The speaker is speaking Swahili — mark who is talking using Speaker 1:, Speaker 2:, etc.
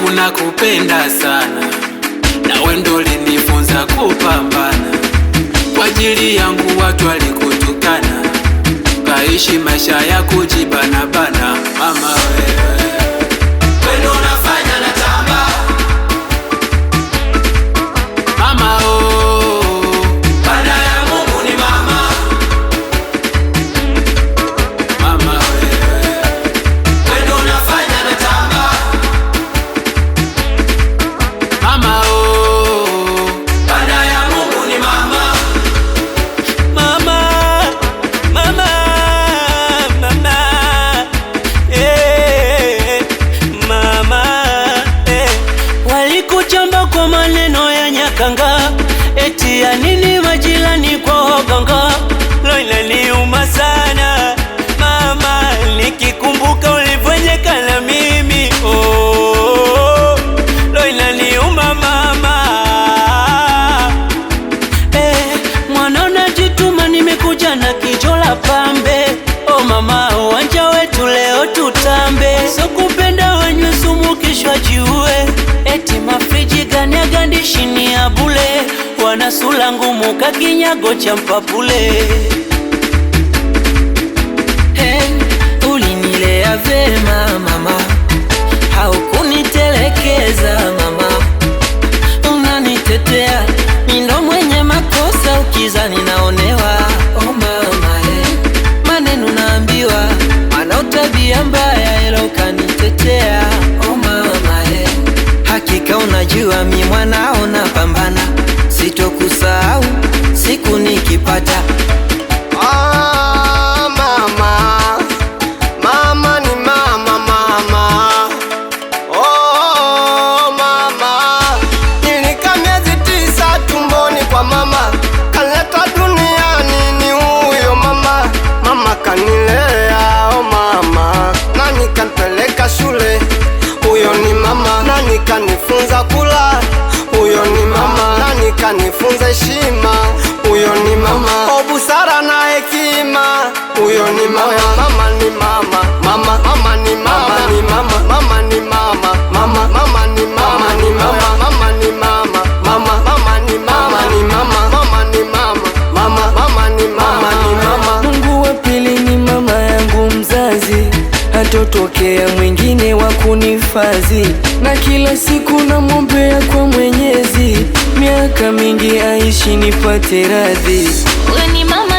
Speaker 1: yangu nakupenda sana, na wewe ndo ulinifunza kupambana. Kwa ajili yangu watu walikutukana, kaishi maisha ya kujibana bana. Mama wewe ndo unafanya natamba. Mama oh, baada ya Mungu ni mama. Mama wewe ndo unafanya natamba. Mama oh, baada ya Mungu ni mama.
Speaker 2: Walikuchamba kwa maneno ya nyakanga, eti ya nini majirani kwa waganga. Lo, inaniuma sana mama, nikikumbuka ulivyonyeka na mimi. Oh, lo, inaniuma mama. Mwana unajituma, nimekuja na kijola pambe. Oh mama, uwanja wetu leo tutambe. So kupenda wanywe sumu kisha jiue, eti mafriji gani ya gandishini ya bule. Wanasula ngumu kakinyago cha mpapule. Ulinilea vema mama, haukunitelekeza mama. Unanitetea, mindo mwenye makosa ukiza ninaonewa. Oh mama maneno naambiwa, mana utabia mbaya ila ukanitetea. Oh mama hakika unajua mi mwanao napambana, sitokusahau siku nikipata.
Speaker 3: Mama ni mama, mama. Oh mama, nilikaa miezi 9 tumboni kwa mama, kaleta duniani ni huyo mama. Mama kanilea, oh mama, na nikanipeleka shule, huyo ni mama. Na nikanifunza kula, huyo ni mama. Na nikanifunza heshima, huyo ni mama. O busara na hekima, huyo ni mama. Mama ni mama, mama, mama ni mama, ni mama, mama ni mama, mama, mama ni mama, ni mama, mama ni mama, mama, mama ni mama, ni mama, mama ni mama, mama, mama ni mama, ni mama.
Speaker 2: Mungu wa pili ni mama yangu mzazi, hatotokea mwingine wa kunihifadhi, na kila siku namwombea kwa Mwenyezi, miaka mingi aishi nipate radhi.
Speaker 4: Wewe ni mama